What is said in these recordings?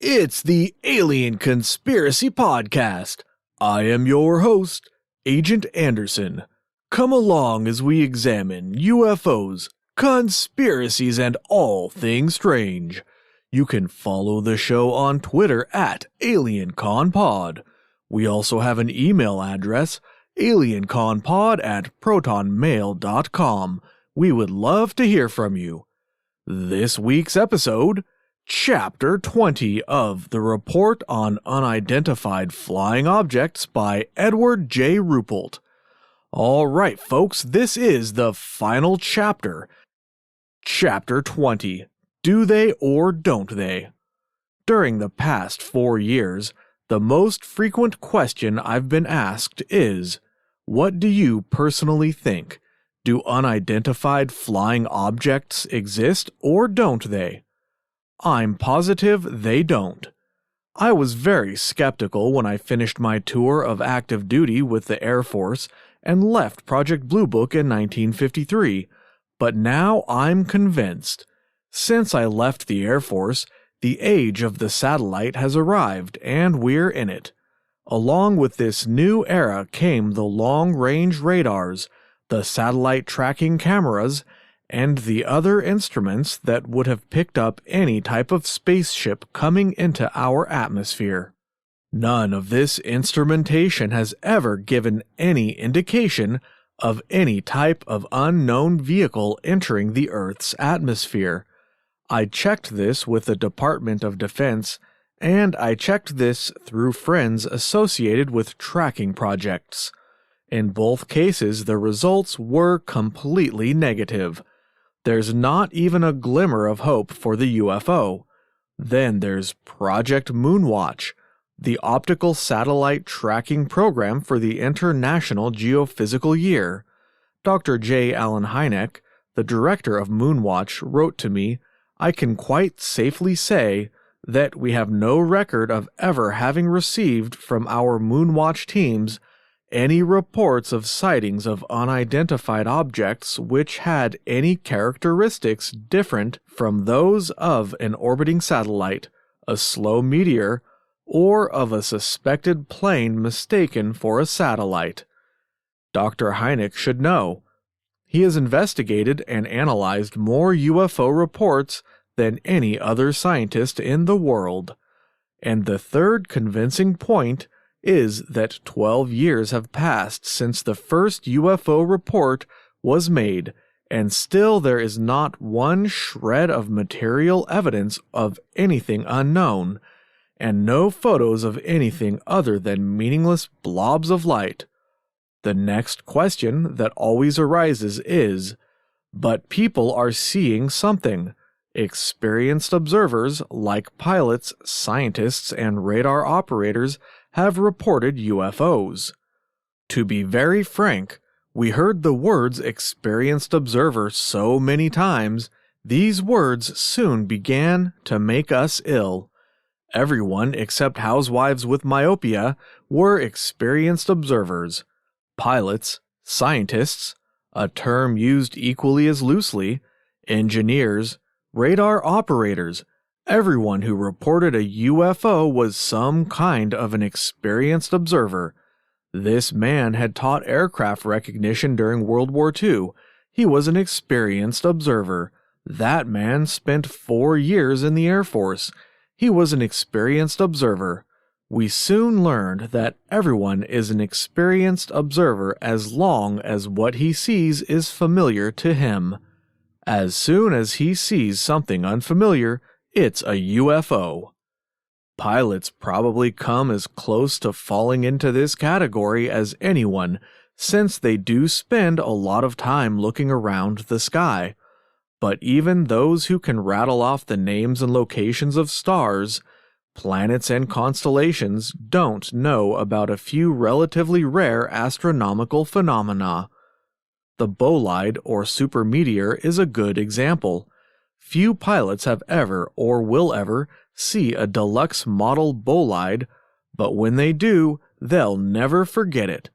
It's the Alien Conspiracy Podcast. I am your host, Agent Anderson. Come along as we examine UFOs, conspiracies, and all things strange. You can follow the show on Twitter at AlienConPod. We also have an email address, alienconpod@protonmail.com. We would love to hear from you. This week's episode, Chapter 20 of The Report on Unidentified Flying Objects by Edward J. Ruppelt. Alright folks, this is the final chapter. Chapter 20. Do they or don't they? During the past 4 years, the most frequent question I've been asked is, what do you personally think? Do unidentified flying objects exist or don't they? I'm positive they don't. I was very skeptical when I finished my tour of active duty with the Air Force and left Project Blue Book in 1953, but now I'm convinced. Since I left the Air Force, the age of the satellite has arrived and we're in it. Along with this new era came the long-range radars, the satellite tracking cameras, and the other instruments that would have picked up any type of spaceship coming into our atmosphere. None of this instrumentation has ever given any indication of any type of unknown vehicle entering the Earth's atmosphere. I checked this with the Department of Defense, and I checked this through friends associated with tracking projects. In both cases, the results were completely negative. There's not even a glimmer of hope for the UFO. Then there's Project Moonwatch, the optical satellite tracking program for the International Geophysical Year. Dr. J. Allen Hynek, the director of Moonwatch, wrote to me, I can quite safely say that we have no record of ever having received from our Moonwatch teams any reports of sightings of unidentified objects which had any characteristics different from those of an orbiting satellite, a slow meteor, or of a suspected plane mistaken for a satellite. Dr. Hynek should know. He has investigated and analyzed more UFO reports than any other scientist in the world. And the third convincing point is that 12 years have passed since the first UFO report was made, and still there is not one shred of material evidence of anything unknown, and no photos of anything other than meaningless blobs of light. The next question that always arises is, but people are seeing something. Experienced observers, like pilots, scientists, and radar operators, have reported UFOs. To be very frank, we heard the words experienced observer so many times, these words soon began to make us ill. Everyone except housewives with myopia were experienced observers. Pilots, scientists, a term used equally as loosely, engineers, radar operators, everyone who reported a UFO was some kind of an experienced observer. This man had taught aircraft recognition during World War II. He was an experienced observer. That man spent 4 years in the Air Force. He was an experienced observer. We soon learned that everyone is an experienced observer as long as what he sees is familiar to him. As soon as he sees something unfamiliar, it's a UFO. Pilots probably come as close to falling into this category as anyone, since they do spend a lot of time looking around the sky. But even those who can rattle off the names and locations of stars, planets, and constellations don't know about a few relatively rare astronomical phenomena. The bolide or supermeteor is a good example. Few pilots have ever or will ever see a deluxe model bolide, but when they do, they'll never forget it.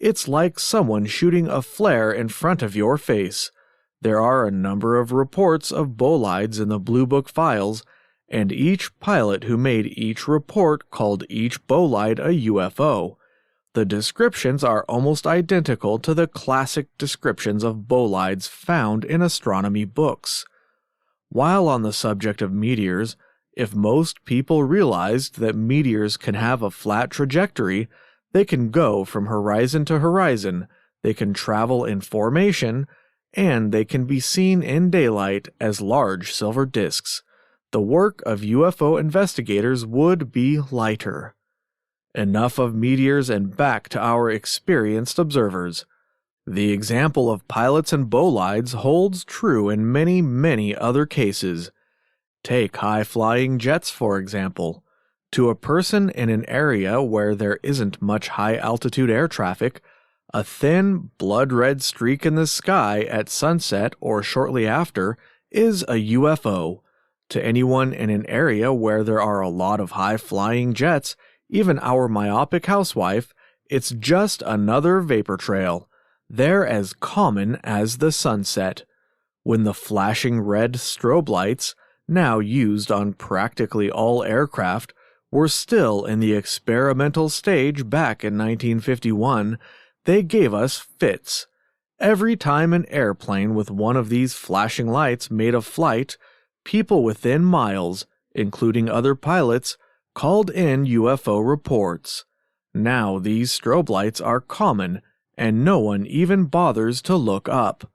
It's like someone shooting a flare in front of your face. There are a number of reports of bolides in the Blue Book files, and each pilot who made each report called each bolide a UFO. The descriptions are almost identical to the classic descriptions of bolides found in astronomy books. While on the subject of meteors, if most people realized that meteors can have a flat trajectory, they can go from horizon to horizon, they can travel in formation, and they can be seen in daylight as large silver disks, the work of UFO investigators would be lighter. Enough of meteors and back to our experienced observers. The example of pilots and bolides holds true in many, many other cases. Take high-flying jets, for example. To a person in an area where there isn't much high-altitude air traffic, a thin, blood-red streak in the sky at sunset or shortly after is a UFO. To anyone in an area where there are a lot of high-flying jets, even our myopic housewife, it's just another vapor trail. They're as common as the sunset. When the flashing red strobe lights, now used on practically all aircraft, were still in the experimental stage back in 1951, they gave us fits. Every time an airplane with one of these flashing lights made a flight, people within miles, including other pilots, called in UFO reports. Now these strobe lights are common, and no one even bothers to look up.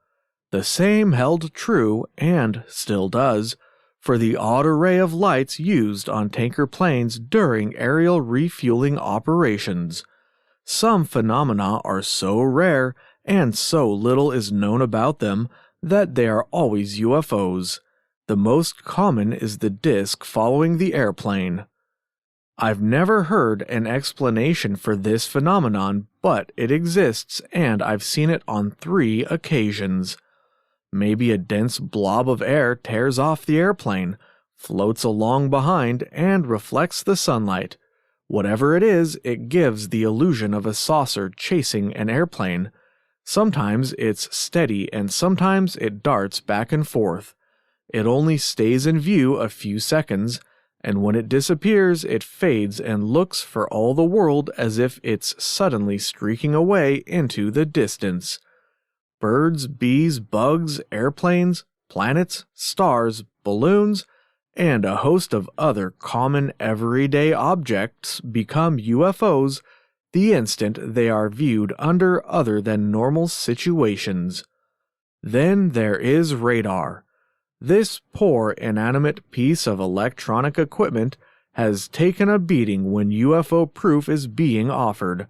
The same held true, and still does, for the odd array of lights used on tanker planes during aerial refueling operations. Some phenomena are so rare, and so little is known about them, that they are always UFOs. The most common is the disk following the airplane. I've never heard an explanation for this phenomenon, but it exists, and I've seen it on 3 occasions. Maybe a dense blob of air tears off the airplane, floats along behind, and reflects the sunlight. Whatever it is, it gives the illusion of a saucer chasing an airplane. Sometimes it's steady, and sometimes it darts back and forth. It only stays in view a few seconds, and when it disappears, it fades and looks for all the world as if it's suddenly streaking away into the distance. Birds, bees, bugs, airplanes, planets, stars, balloons, and a host of other common everyday objects become UFOs the instant they are viewed under other than normal situations. Then there is radar. This poor inanimate piece of electronic equipment has taken a beating when UFO proof is being offered.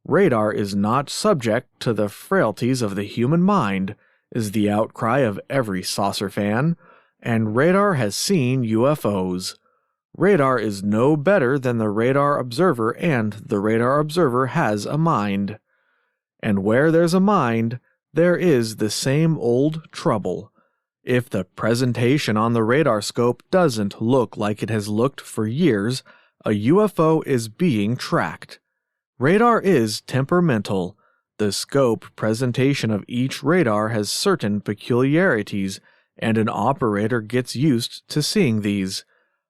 Radar is not subject to the frailties of the human mind, is the outcry of every saucer fan, and radar has seen UFOs. Radar is no better than the radar observer, and the radar observer has a mind. And where there's a mind, there is the same old trouble. If the presentation on the radar scope doesn't look like it has looked for years, a UFO is being tracked. Radar is temperamental. The scope presentation of each radar has certain peculiarities, and an operator gets used to seeing these.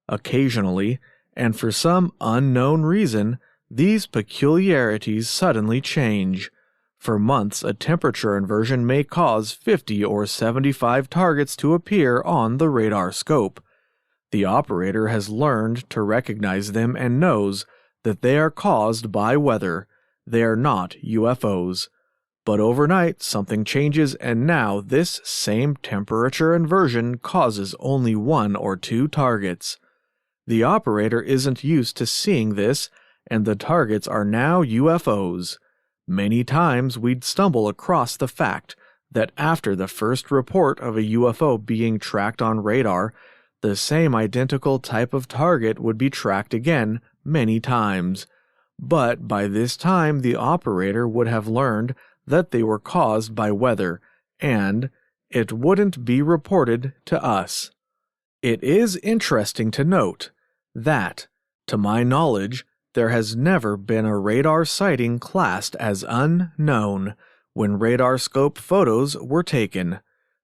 Occasionally, and for some unknown reason, these peculiarities suddenly change. For months, a temperature inversion may cause 50 or 75 targets to appear on the radar scope. The operator has learned to recognize them and knows that they are caused by weather. They are not UFOs. But overnight, something changes, and now this same temperature inversion causes only 1 or 2 targets. The operator isn't used to seeing this, and the targets are now UFOs. Many times we'd stumble across the fact that after the first report of a UFO being tracked on radar, the same identical type of target would be tracked again many times. But by this time the operator would have learned that they were caused by weather, and it wouldn't be reported to us. It is interesting to note that, to my knowledge, there has never been a radar sighting classed as unknown when radar scope photos were taken.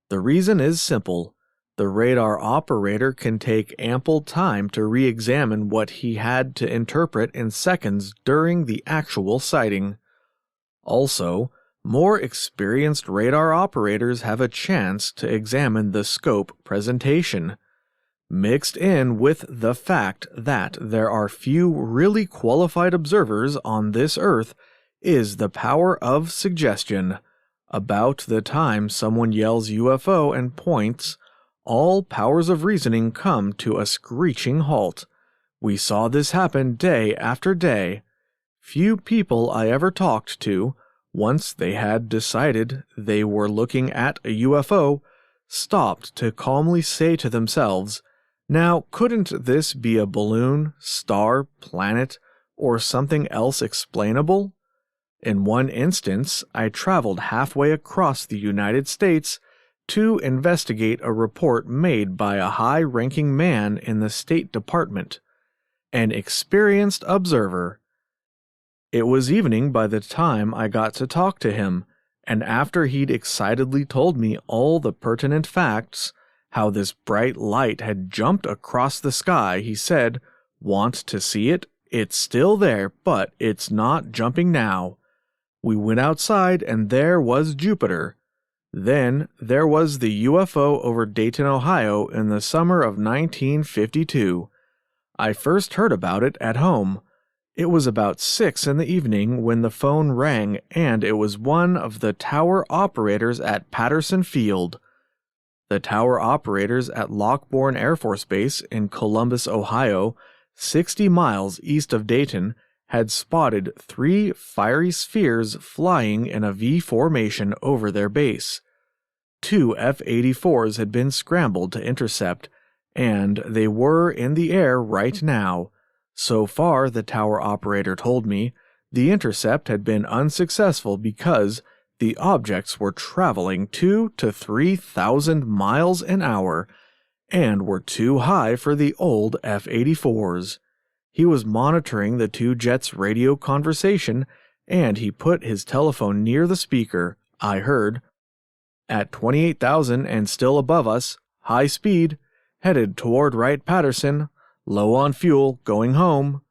The reason is simple. The radar operator can take ample time to re-examine what he had to interpret in seconds during the actual sighting. Also, more experienced radar operators have a chance to examine the scope presentation. Mixed in with the fact that there are few really qualified observers on this Earth is the power of suggestion. About the time someone yells UFO and points, all powers of reasoning come to a screeching halt. We saw this happen day after day. Few people I ever talked to, once they had decided they were looking at a UFO, stopped to calmly say to themselves, "Now, couldn't this be a balloon, star, planet, or something else explainable?" In one instance, I traveled halfway across the United States to investigate a report made by a high-ranking man in the State Department, an experienced observer. It was evening by the time I got to talk to him, and after he'd excitedly told me all the pertinent facts, how this bright light had jumped across the sky, he said, "Want to see it? It's still there, but it's not jumping now." We went outside and there was Jupiter. Then there was the UFO over Dayton, Ohio in the summer of 1952. I first heard about it at home. It was about 6 in the evening when the phone rang, and it was one of the tower operators at Patterson Field. The tower operators at Lockbourne Air Force Base in Columbus, Ohio, 60 miles east of Dayton, had spotted 3 fiery spheres flying in a V formation over their base. 2 F-84s had been scrambled to intercept, and they were in the air right now. So far, the tower operator told me, the intercept had been unsuccessful because the objects were traveling 2,000 to 3,000 miles an hour and were too high for the old F-84s. He was monitoring the 2 jets' radio conversation, and he put his telephone near the speaker. I heard, "At 28,000 and still above us, high speed, headed toward Wright-Patterson, low on fuel, going home."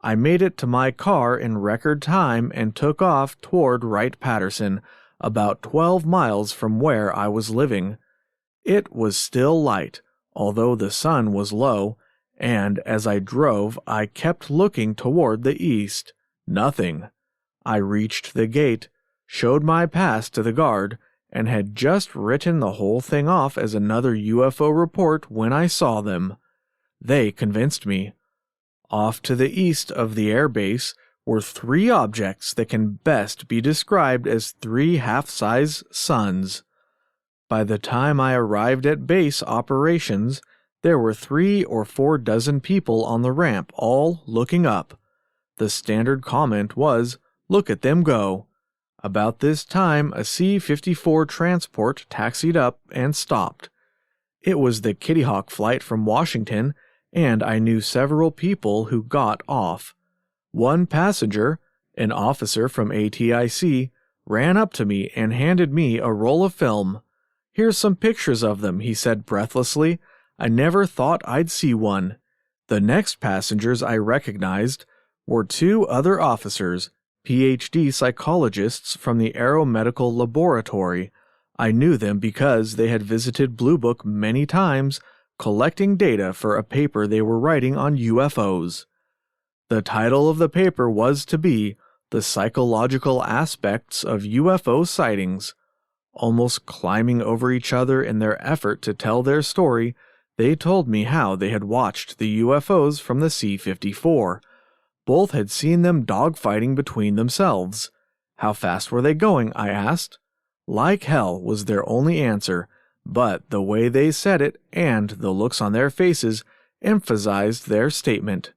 I made it to my car in record time and took off toward Wright-Patterson, about 12 miles from where I was living. It was still light, although the sun was low, and as I drove, I kept looking toward the east. Nothing. I reached the gate, showed my pass to the guard, and had just written the whole thing off as another UFO report when I saw them. They convinced me. Off to the east of the air base were 3 objects that can best be described as 3 half-size suns. By the time I arrived at base operations, there were 3 or 4 dozen people on the ramp, all looking up. The standard comment was, "Look at them go." About this time, a C-54 transport taxied up and stopped. It was the Kitty Hawk flight from Washington, and I knew several people who got off. One passenger, an officer from ATIC, ran up to me and handed me a roll of film. "Here's some pictures of them," he said breathlessly. "I never thought I'd see one." The next passengers I recognized were 2 other officers, PhD psychologists from the Aeromedical Laboratory. I knew them because they had visited Blue Book many times, collecting data for a paper they were writing on UFOs. The title of the paper was to be "The Psychological Aspects of UFO Sightings." Almost climbing over each other in their effort to tell their story, they told me how they had watched the UFOs from the C-54. Both had seen them dogfighting between themselves. "How fast were they going?" I asked. "Like hell," was their only answer, but the way they said it and the looks on their faces emphasized their statement.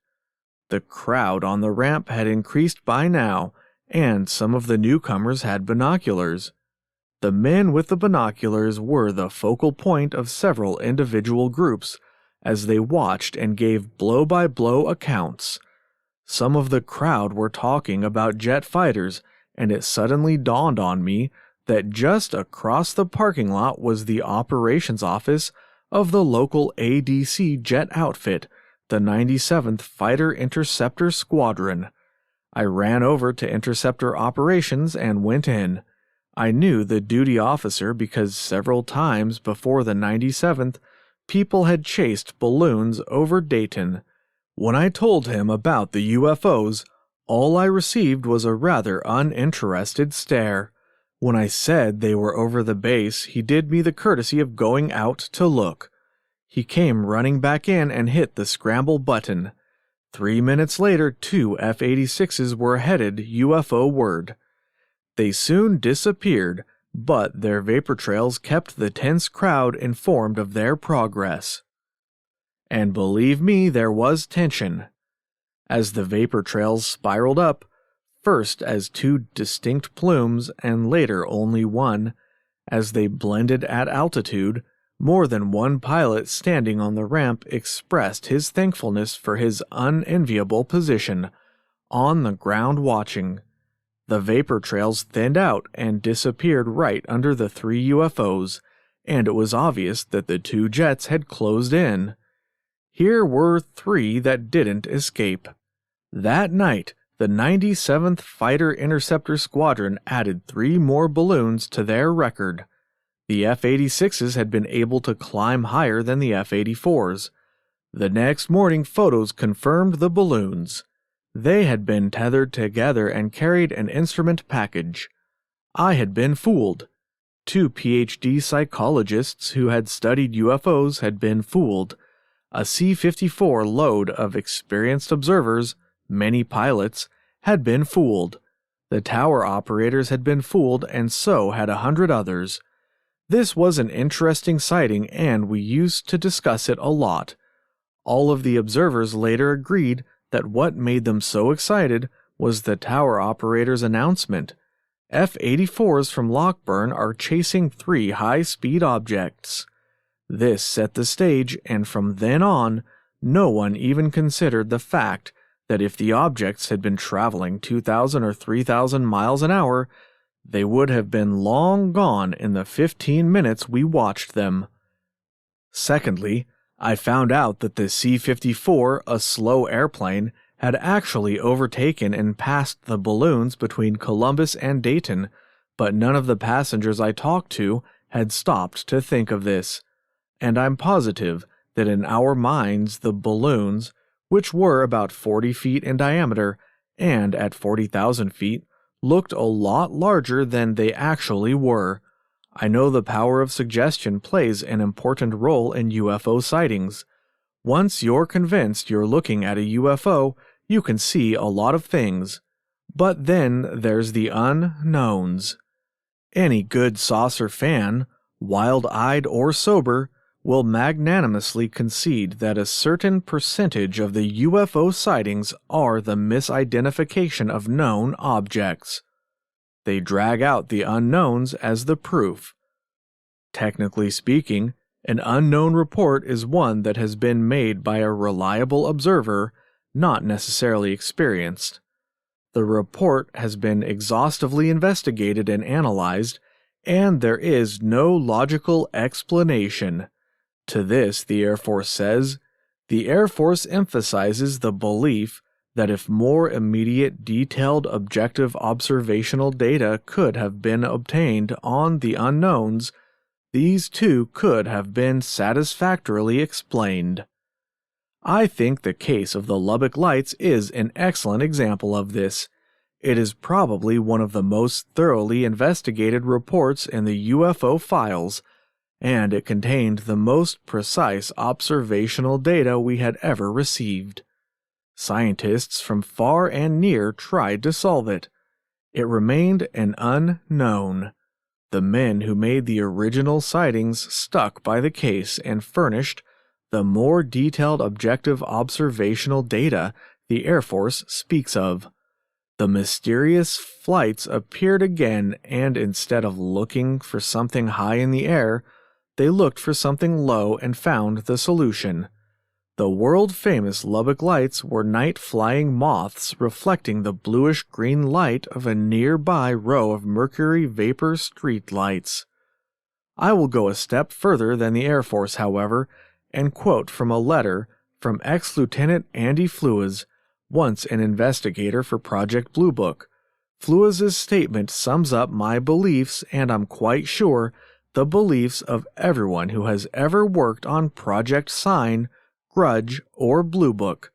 The crowd on the ramp had increased by now, and some of the newcomers had binoculars. The men with the binoculars were the focal point of several individual groups, as they watched and gave blow-by-blow accounts. Some of the crowd were talking about jet fighters, and it suddenly dawned on me that just across the parking lot was the operations office of the local ADC jet outfit, the 97th Fighter Interceptor Squadron. I ran over to Interceptor Operations and went in. I knew the duty officer because several times before the 97th, people had chased balloons over Dayton. When I told him about the UFOs, all I received was a rather uninterested stare. When I said they were over the base, he did me the courtesy of going out to look. He came running back in and hit the scramble button. 3 minutes later, 2 F-86s were headed UFO-ward. They soon disappeared, but their vapor trails kept the tense crowd informed of their progress. And believe me, there was tension. As the vapor trails spiraled up, first as 2 distinct plumes and later only one, as they blended at altitude, more than one pilot standing on the ramp expressed his thankfulness for his unenviable position, on the ground watching. The vapor trails thinned out and disappeared right under the 3 UFOs, and it was obvious that the 2 jets had closed in. Here were 3 that didn't escape. That night, the 97th Fighter Interceptor Squadron added 3 more balloons to their record. The F-86s had been able to climb higher than the F-84s. The next morning, photos confirmed the balloons. They had been tethered together and carried an instrument package. I had been fooled. 2 PhD psychologists who had studied UFOs had been fooled. A C-54 load of experienced observers, many pilots, had been fooled. The tower operators had been fooled, and so had 100 others. This was an interesting sighting, and we used to discuss it a lot. All of the observers later agreed that what made them so excited was the tower operator's announcement. F-84s from Lockburn are chasing 3 high-speed objects. This set the stage, and from then on, no one even considered the fact that if the objects had been traveling 2,000 or 3,000 miles an hour, they would have been long gone in the 15 minutes we watched them. Secondly, I found out that the C-54, a slow airplane, had actually overtaken and passed the balloons between Columbus and Dayton, but none of the passengers I talked to had stopped to think of this. And I'm positive that in our minds the balloons, which were about 40 feet in diameter and at 40,000 feet, looked a lot larger than they actually were. I know the power of suggestion plays an important role in UFO sightings. Once you're convinced you're looking at a UFO, you can see a lot of things. But then there's the unknowns. Any good saucer fan, wild-eyed or sober, will magnanimously concede that a certain percentage of the UFO sightings are the misidentification of known objects. They drag out the unknowns as the proof. Technically speaking, an unknown report is one that has been made by a reliable observer, not necessarily experienced. The report has been exhaustively investigated and analyzed, and there is no logical explanation. To this, the Air Force says, the Air Force emphasizes the belief that if more immediate, detailed, objective observational data could have been obtained on the unknowns, these too could have been satisfactorily explained. I think the case of the Lubbock Lights is an excellent example of this. It is probably one of the most thoroughly investigated reports in the UFO files, and it contained the most precise observational data we had ever received. Scientists from far and near tried to solve it. It remained an unknown. The men who made the original sightings stuck by the case and furnished the more detailed objective observational data the Air Force speaks of. The mysterious flights appeared again, and instead of looking for something high in the air, they looked for something low and found the solution. The world-famous Lubbock Lights were night-flying moths reflecting the bluish-green light of a nearby row of mercury vapor street lights. I will go a step further than the Air Force, however, and quote from a letter from ex-Lieutenant Andy Fluas, once an investigator for Project Blue Book. Fluas' statement sums up my beliefs, and I'm quite sure the beliefs of everyone who has ever worked on Project Sign, Grudge, or Blue Book.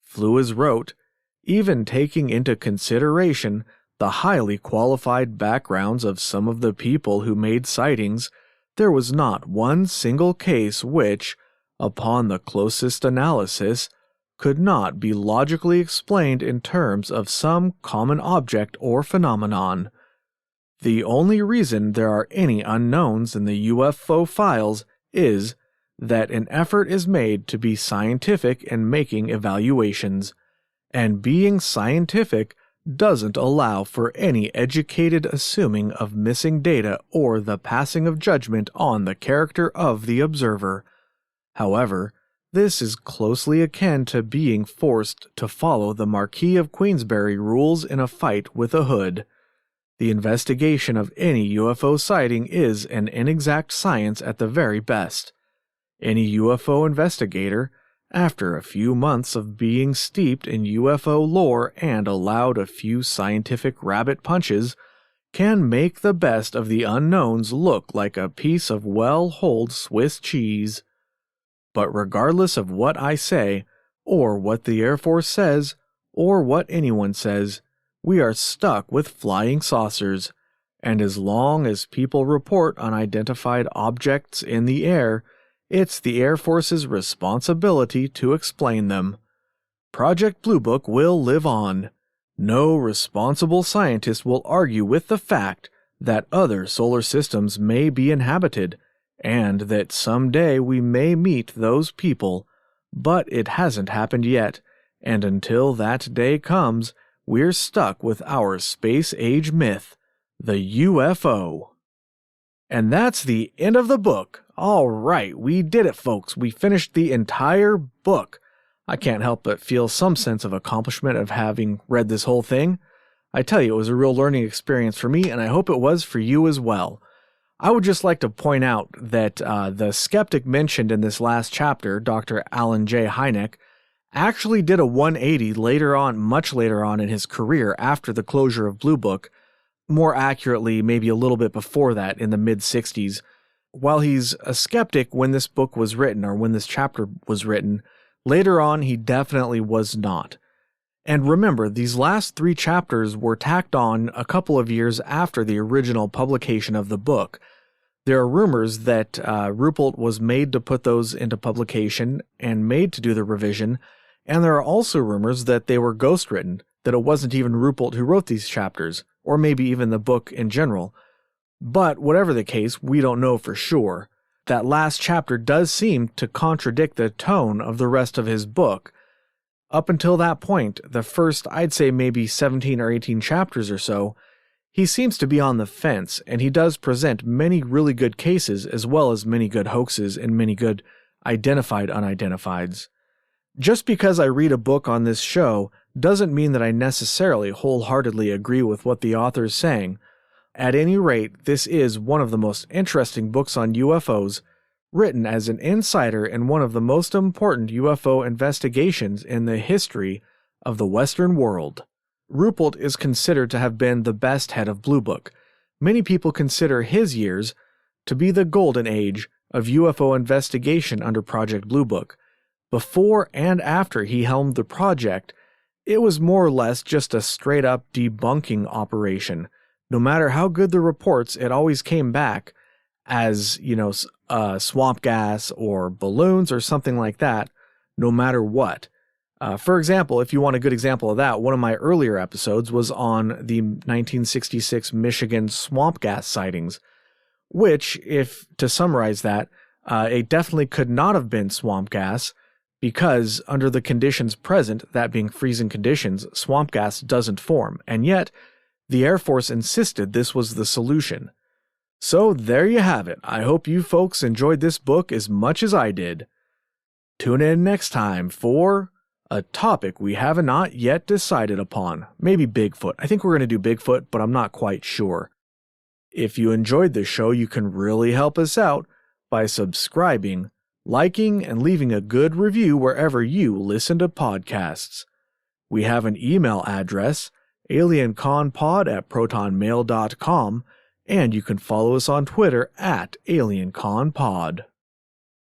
Fluas wrote, even taking into consideration the highly qualified backgrounds of some of the people who made sightings, there was not one single case which, upon the closest analysis, could not be logically explained in terms of some common object or phenomenon. The only reason there are any unknowns in the UFO files is that an effort is made to be scientific in making evaluations, and being scientific doesn't allow for any educated assuming of missing data or the passing of judgment on the character of the observer. However, this is closely akin to being forced to follow the Marquis of Queensberry rules in a fight with a hood. The investigation of any UFO sighting is an inexact science at the very best. Any UFO investigator, after a few months of being steeped in UFO lore and allowed a few scientific rabbit punches, can make the best of the unknowns look like a piece of well-holed Swiss cheese. But regardless of what I say, or what the Air Force says, or what anyone says, we are stuck with flying saucers, and as long as people report unidentified objects in the air, it's the Air Force's responsibility to explain them. Project Blue Book will live on. No responsible scientist will argue with the fact that other solar systems may be inhabited, and that someday we may meet those people, but it hasn't happened yet, and until that day comes, we're stuck with our space-age myth, the UFO. And that's the end of the book. All right, we did it, folks. We finished the entire book. I can't help but feel some sense of accomplishment of having read this whole thing. I tell you, it was a real learning experience for me, and I hope it was for you as well. I would just like to point out that the skeptic mentioned in this last chapter, Dr. Alan J. Hynek, actually did a 180 later on, much later on in his career after the closure of Blue Book, more accurately maybe a little bit before that in the mid-60s. While he's a skeptic when this book was written, or when this chapter was written, later on he definitely was not. And remember, these last 3 chapters were tacked on a couple of years after the original publication of the book. There are rumors that Ruppelt was made to put those into publication and made to do the revision, and there are also rumors that they were ghostwritten, that it wasn't even Ruppelt who wrote these chapters, or maybe even the book in general. But whatever the case, we don't know for sure. That last chapter does seem to contradict the tone of the rest of his book. Up until that point, the first, I'd say maybe 17 or 18 chapters or so, he seems to be on the fence, and he does present many really good cases as well as many good hoaxes and many good identified unidentifieds. Just because I read a book on this show doesn't mean that I necessarily wholeheartedly agree with what the author is saying. At any rate, this is one of the most interesting books on UFOs, written as an insider in one of the most important UFO investigations in the history of the Western world. Ruppelt is considered to have been the best head of Blue Book. Many people consider his years to be the golden age of UFO investigation under Project Blue Book. Before and after he helmed the project, it was more or less just a straight-up debunking operation. No matter how good the reports, it always came back as, swamp gas or balloons or something like that, no matter what. For example, if you want a good example of that, one of my earlier episodes was on the 1966 Michigan swamp gas sightings, which, if to summarize that, it definitely could not have been swamp gas, because under the conditions present, that being freezing conditions, swamp gas doesn't form, and yet the Air Force insisted this was the solution. So there you have it. I hope you folks enjoyed this book as much as I did. Tune in next time for a topic we have not yet decided upon. Maybe Bigfoot. I think we're going to do Bigfoot, but I'm not quite sure. If you enjoyed the show, you can really help us out by subscribing, liking, and leaving a good review wherever you listen to podcasts. We have an email address, alienconpod@protonmail.com, and you can follow us on Twitter @alienconpod.